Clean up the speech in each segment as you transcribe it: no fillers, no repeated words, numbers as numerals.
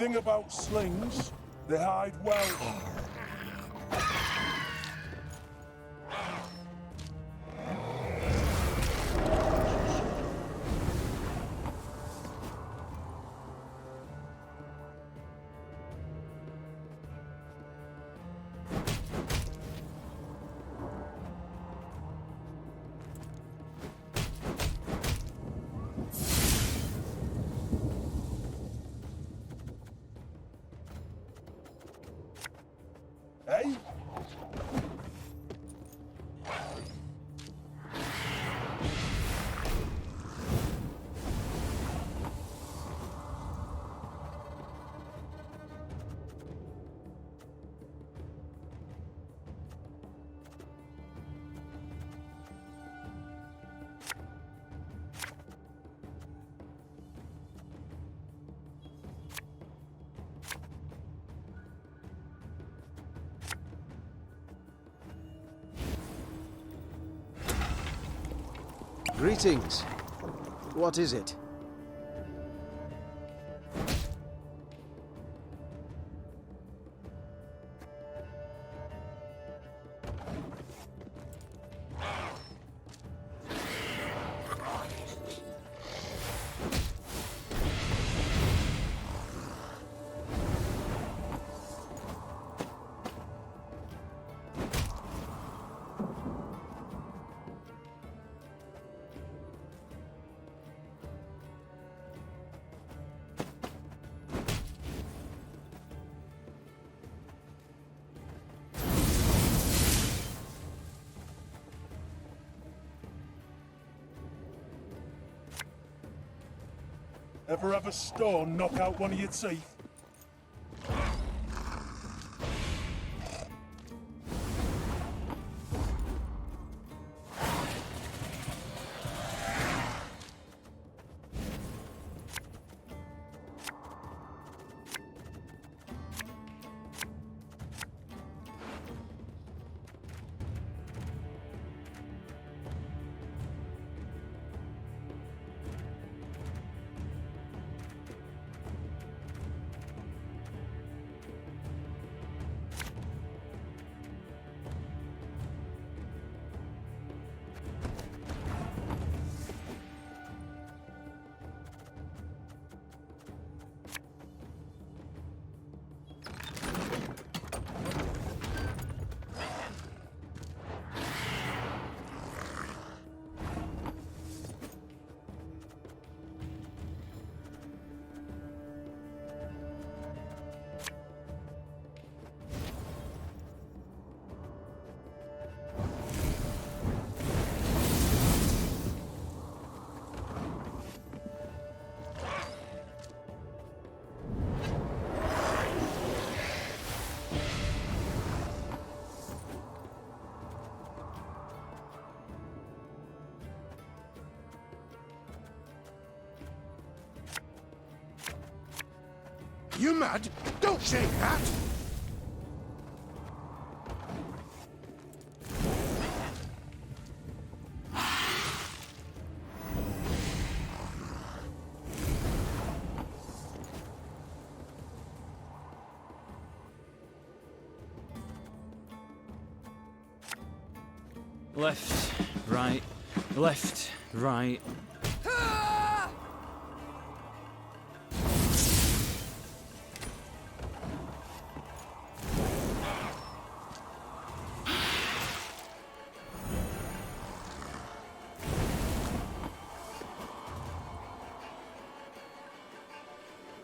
thing about slings, they hide well. Hey? Greetings. What is it? Ever have a stone knock out one of your teeth? You mad? Don't shake that! Left, right, left, right.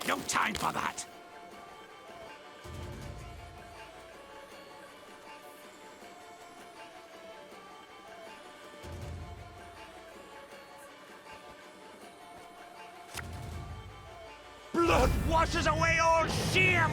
No time for that! Blood washes away all shame!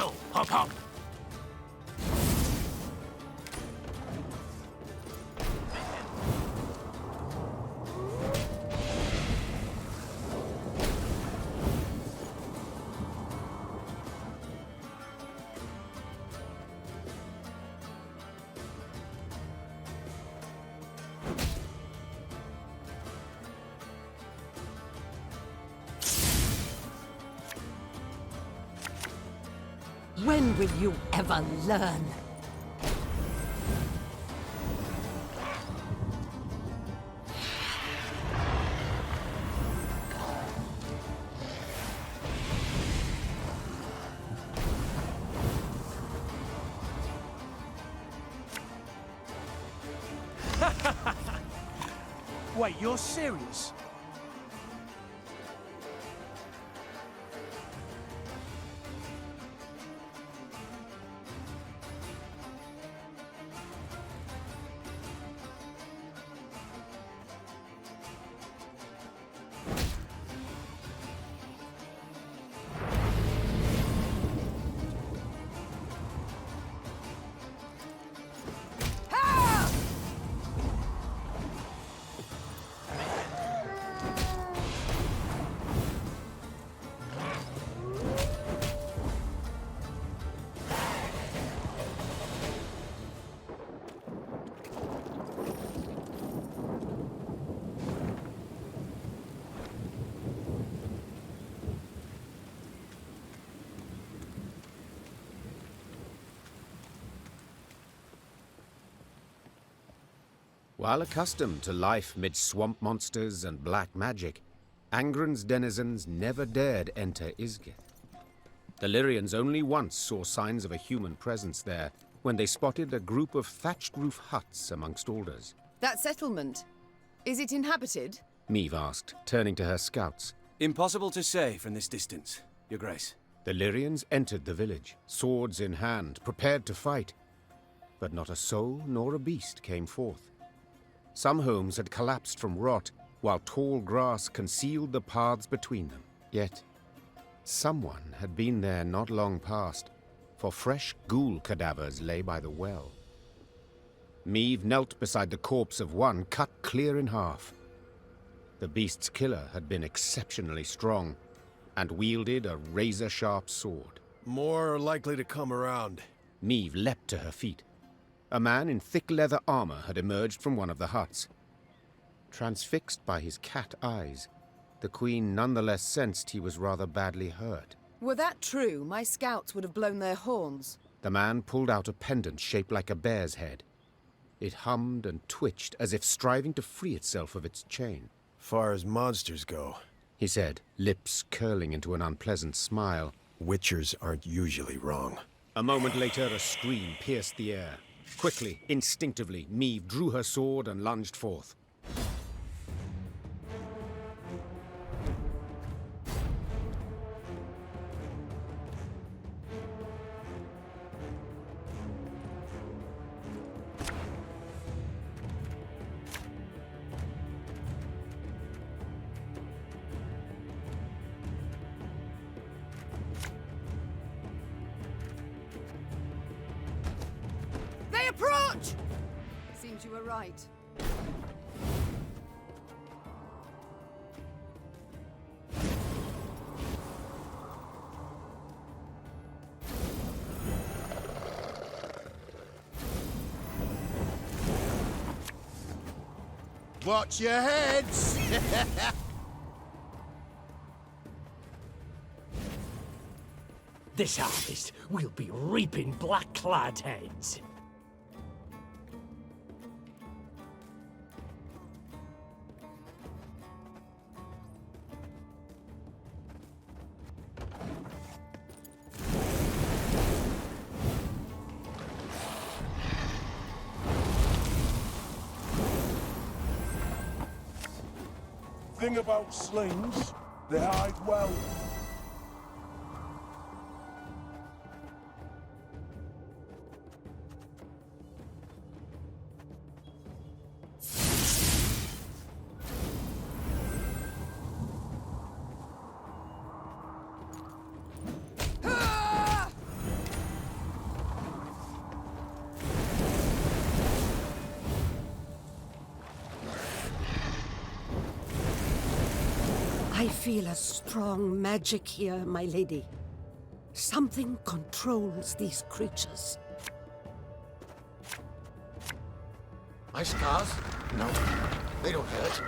So, hop hop. When will you ever learn? Wait, you're serious? While accustomed to life mid swamp monsters and black magic, Angren's denizens never dared enter Ysgith. The Lyrians only once saw signs of a human presence there, when they spotted a group of thatched roof huts amongst alders. That settlement, is it inhabited? Meve asked, turning to her scouts. Impossible to say from this distance, Your Grace. The Lyrians entered the village, swords in hand, prepared to fight. But not a soul nor a beast came forth. Some homes had collapsed from rot, while tall grass concealed the paths between them. Yet, someone had been there not long past, for fresh ghoul cadavers lay by the well. Meve knelt beside the corpse of one cut clear in half. The beast's killer had been exceptionally strong, and wielded a razor-sharp sword. More likely to come around. Meve leapt to her feet. A man in thick leather armor had emerged from one of the huts. Transfixed by his cat eyes, the Queen nonetheless sensed he was rather badly hurt. Were that true, my scouts would have blown their horns. The man pulled out a pendant shaped like a bear's head. It hummed and twitched as if striving to free itself of its chain. Far as monsters go, He said, lips curling into an unpleasant smile. Witchers aren't usually wrong. A moment later, a scream pierced the air. Quickly, instinctively, Meve drew her sword and lunged forth. They approach! Seems you were right. Watch your heads! This harvest, we'll be reaping black-clad heads. Thing about slings, they hide well. feel a strong magic here, my lady. Something controls these creatures. My scars? No, they don't hurt.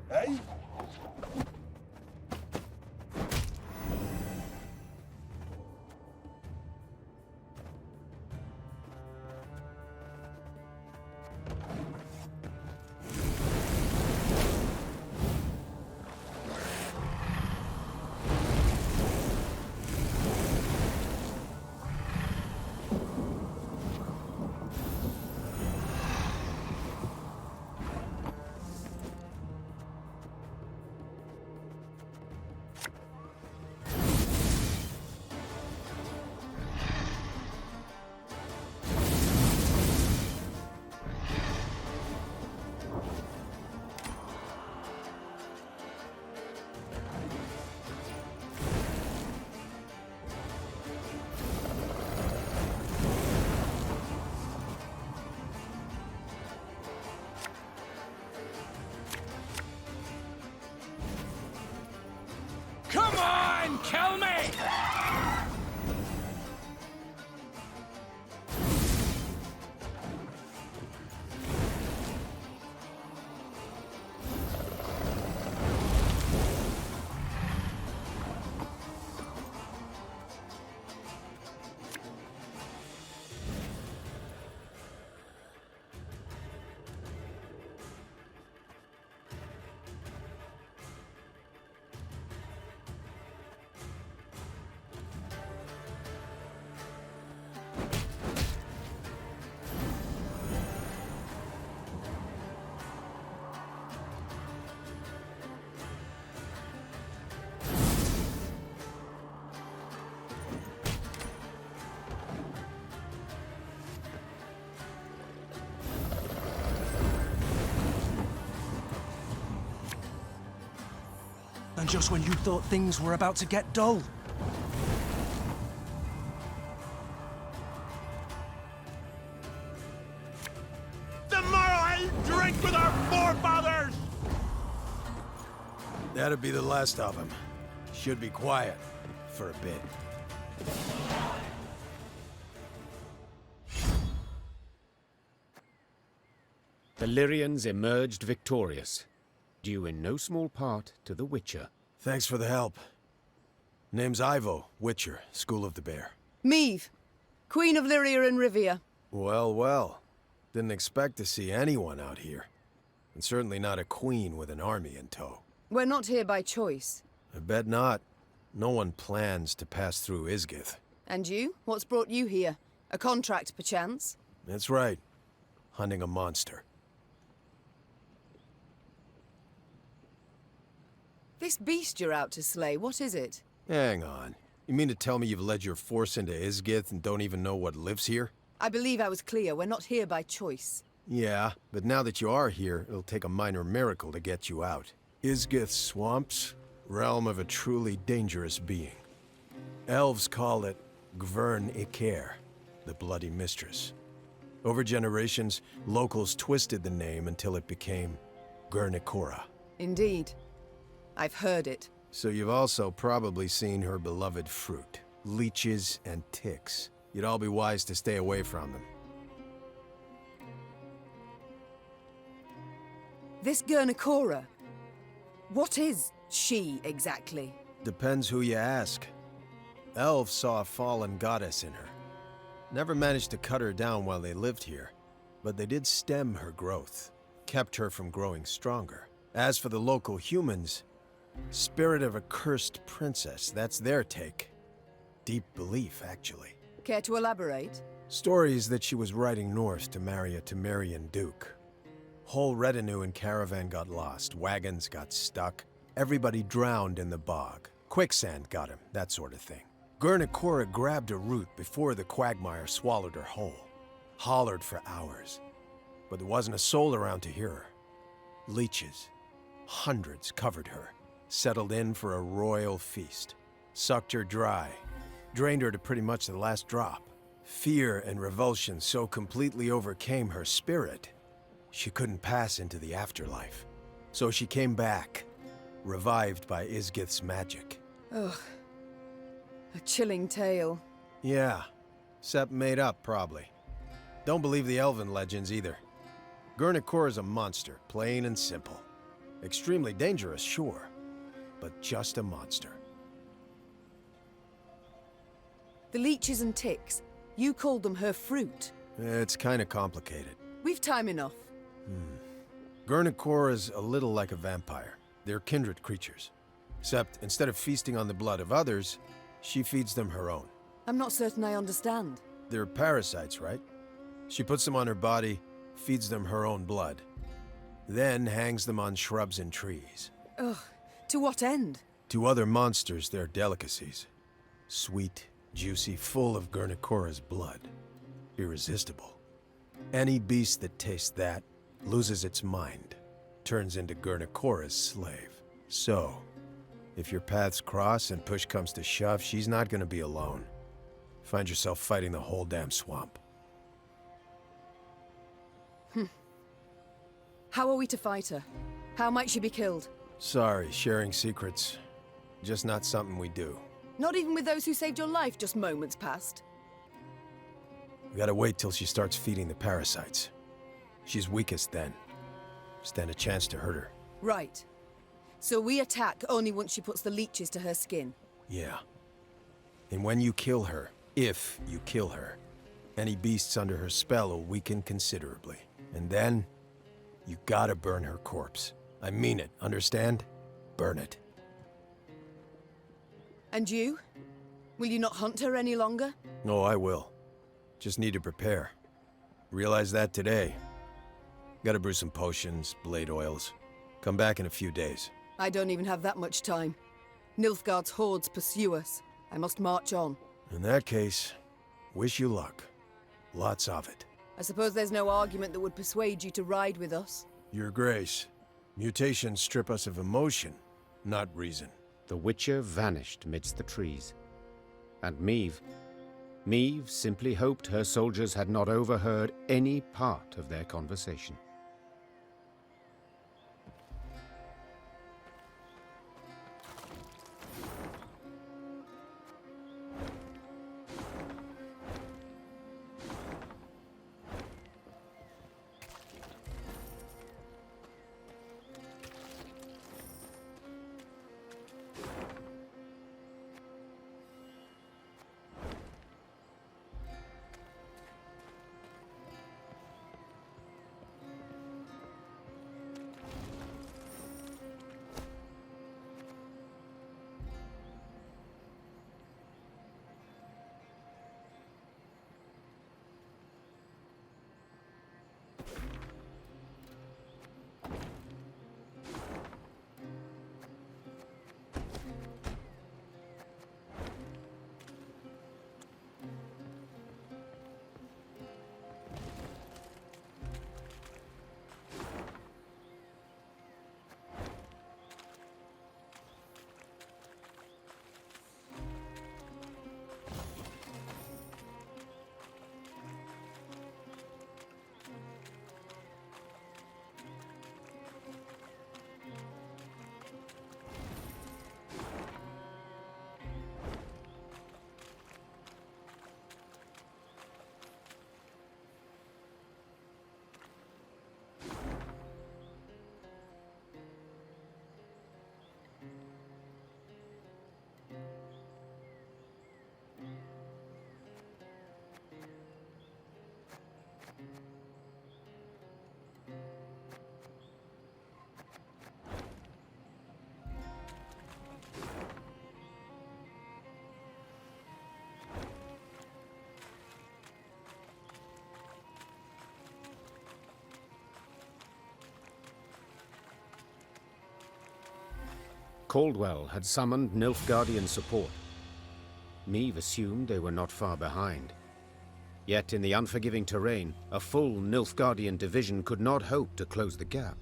Hey? Come on, kill me! And just when you thought things were about to get dull. Tomorrow I drink with our forefathers! That'll be the last of them. Should be quiet for a bit. The Lyrians emerged victorious, due in no small part to the Witcher. Thanks for the help. Name's Ivo, Witcher, School of the Bear. Meve, Queen of Lyria and Rivia. Well, well. Didn't expect to see anyone out here. And certainly not a queen with an army in tow. We're not here by choice. I bet not. No one plans to pass through Ysgith. And you? What's brought you here? A contract, perchance? That's right. Hunting a monster. This beast you're out to slay, what is it? Hang on. You mean to tell me you've led your force into Ysgith and don't even know what lives here? I believe I was clear. We're not here by choice. Yeah, but now that you are here, it'll take a minor miracle to get you out. Ysgith swamps, realm of a truly dangerous being. Elves call it Gwent, the Bloody Mistress. Over generations, locals twisted the name until it became Gwent. Indeed. I've heard it. So you've also probably seen her beloved fruit, leeches and ticks. You'd all be wise to stay away from them. This Gwent, what is she exactly? Depends who you ask. Elves saw a fallen goddess in her. Never managed to cut her down while they lived here, but they did stem her growth, kept her from growing stronger. As for the local humans, spirit of a cursed princess, that's their take. Deep belief, actually. Care to elaborate? Stories that she was riding north to marry a Temerian duke. Whole retinue and caravan got lost, wagons got stuck, everybody drowned in the bog. Quicksand got him, that sort of thing. Gurnacora grabbed a root before the quagmire swallowed her whole. Hollered for hours, but there wasn't a soul around to hear her. Leeches, hundreds covered her, settled in for a royal feast. Sucked her dry, drained her to pretty much the last drop. Fear and revulsion so completely overcame her spirit, she couldn't pass into the afterlife. So she came back, revived by Ysgith's magic. Ugh. A chilling tale. Yeah, Sep made up, probably. Don't believe the elven legends either. Gurnacora's a monster, plain and simple. Extremely dangerous, sure, but just a monster. The leeches and ticks, you called them her fruit. It's kinda complicated. We've time enough. Gurnacora's a little like a vampire. They're kindred creatures. Except, instead of feasting on the blood of others, she feeds them her own. I'm not certain I understand. They're parasites, right? She puts them on her body, feeds them her own blood, then hangs them on shrubs and trees. Ugh. To what end? To other monsters, they're delicacies. Sweet, juicy, full of Gurnacora's blood. Irresistible. Any beast that tastes that loses its mind, turns into Gurnacora's slave. So, if your paths cross and push comes to shove, she's not gonna be alone. Find yourself fighting the whole damn swamp. How are we to fight her? How might she be killed? Sorry, sharing secrets. Just not something we do. Not even with those who saved your life just moments past. We gotta wait till she starts feeding the parasites. She's weakest then. Stand a chance to hurt her. Right. So we attack only once she puts the leeches to her skin. Yeah. And when you kill her, if you kill her, any beasts under her spell will weaken considerably. And then, you gotta burn her corpse. I mean it, understand? Burn it. And you? Will you not hunt her any longer? No, I will. Just need to prepare. Realize that today. Gotta brew some potions, blade oils. Come back in a few days. I don't even have that much time. Nilfgaard's hordes pursue us. I must march on. In that case, wish you luck. Lots of it. I suppose there's no argument that would persuade you to ride with us. Your Grace, mutations strip us of emotion, not reason. The Witcher vanished midst the trees. And Meve simply hoped her soldiers had not overheard any part of their conversation. Caldwell had summoned Nilfgaardian support. Meve assumed they were not far behind. Yet in the unforgiving terrain, a full Nilfgaardian division could not hope to close the gap.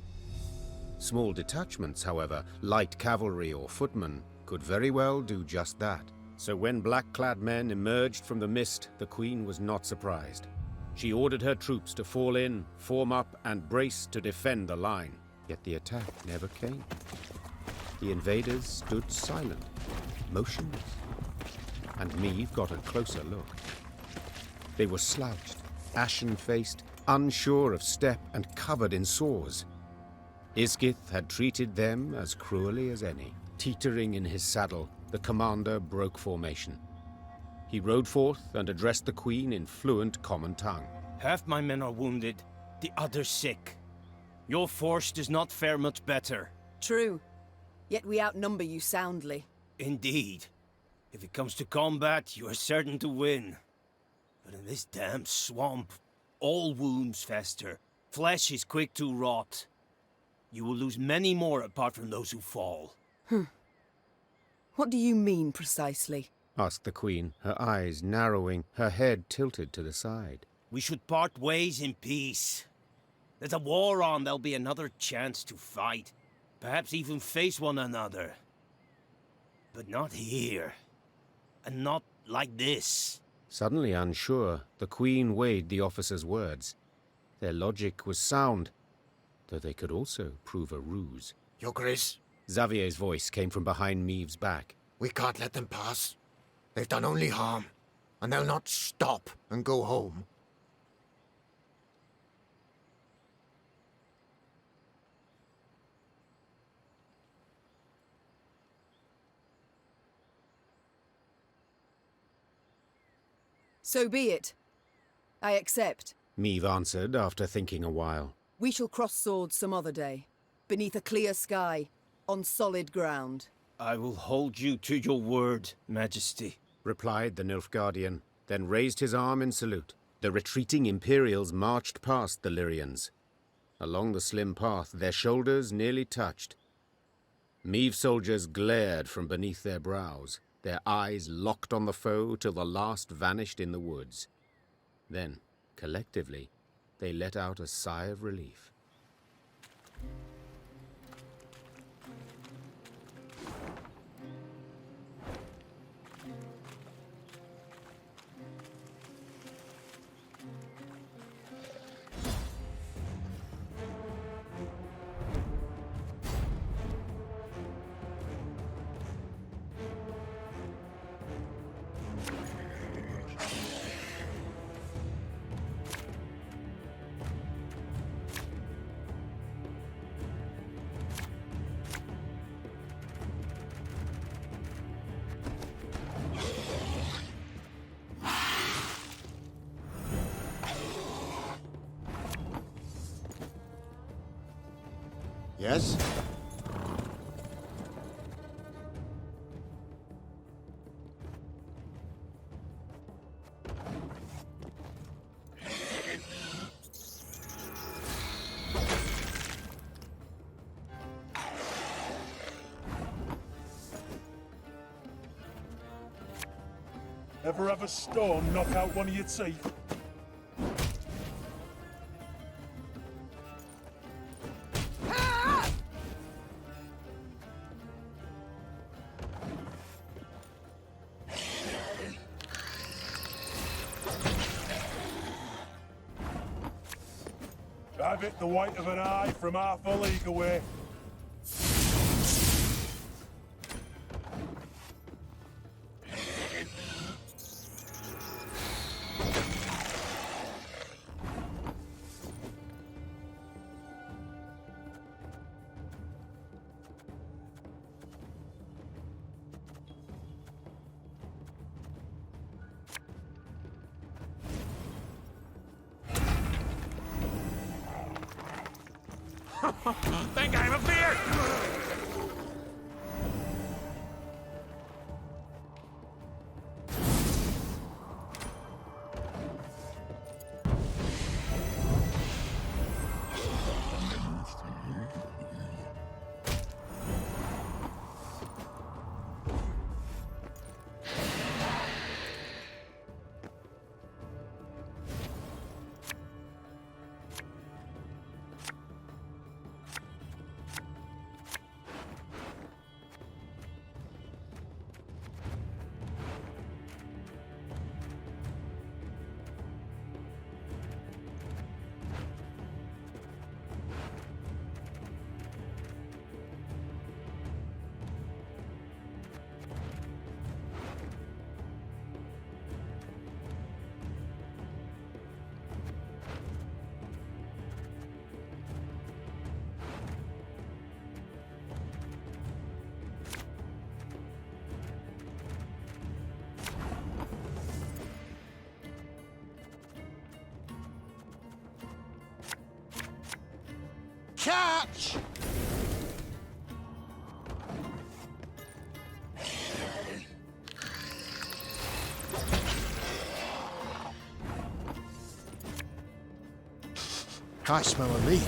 Small detachments, however, light cavalry or footmen, could very well do just that. So when black-clad men emerged from the mist, the Queen was not surprised. She ordered her troops to fall in, form up, and brace to defend the line. Yet the attack never came. The invaders stood silent, motionless. And Meve got a closer look. They were slouched, ashen-faced, unsure of step, and covered in sores. Ysgith had treated them as cruelly as any. Teetering in his saddle, the commander broke formation. He rode forth and addressed the Queen in fluent common tongue. Half my men are wounded, the others sick. Your force does not fare much better. True. Yet we outnumber you soundly. Indeed. If it comes to combat, you are certain to win. But in this damn swamp, all wounds fester. Flesh is quick to rot. You will lose many more apart from those who fall. What do you mean, precisely? Asked the Queen, her eyes narrowing, her head tilted to the side. We should part ways in peace. There's a war on, there'll be another chance to fight. Perhaps even face one another. But not here. And not like this. Suddenly unsure, the Queen weighed the officer's words. Their logic was sound, though they could also prove a ruse. Your Grace, Xavier's voice came from behind Meve's back. we can't let them pass. They've done only harm, and they'll not stop and go home. So be it. I accept. Meve answered after thinking a while. We shall cross swords some other day, beneath a clear sky, on solid ground. I will hold you to your word, Majesty. Replied the Nilfgaardian, then raised his arm in salute. The retreating Imperials marched past the Lyrians. Along the slim path, their shoulders nearly touched. Meve soldiers glared from beneath their brows, their eyes locked on the foe till the last vanished in the woods. Then, collectively, they let out a sigh of relief. Yes? Ever have a storm knock out one of your teeth? I've hit the white of an eye from half a league away. Think I have a beard! catch! I smell a leak.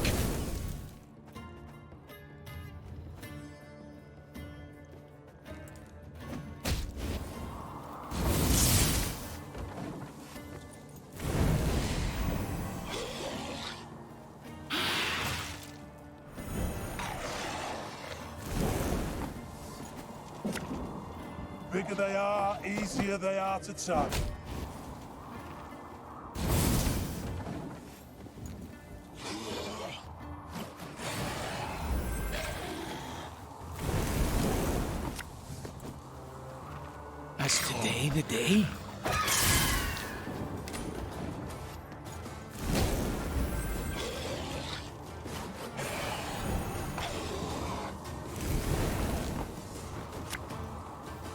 Bigger they are, easier they are to tug. Is today the day?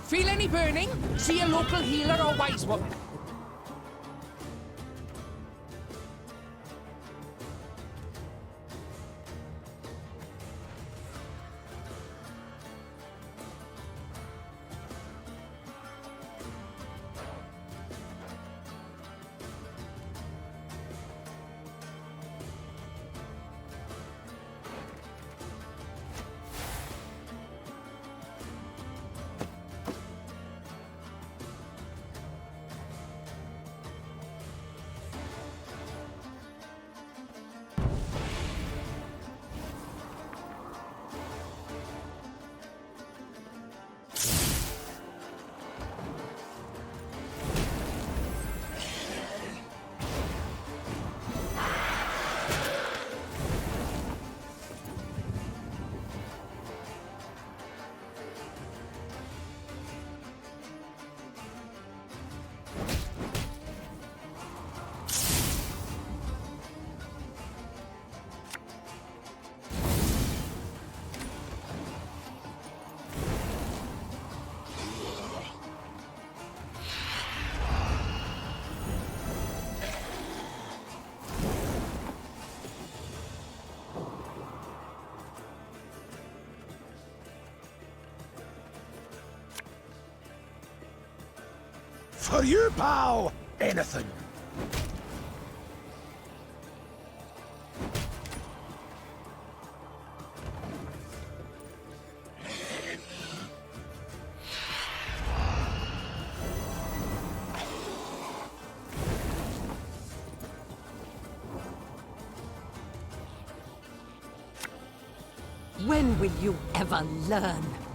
Feel any burning? See a local healer or wise woman. For you, pal! Anything. When will you ever learn?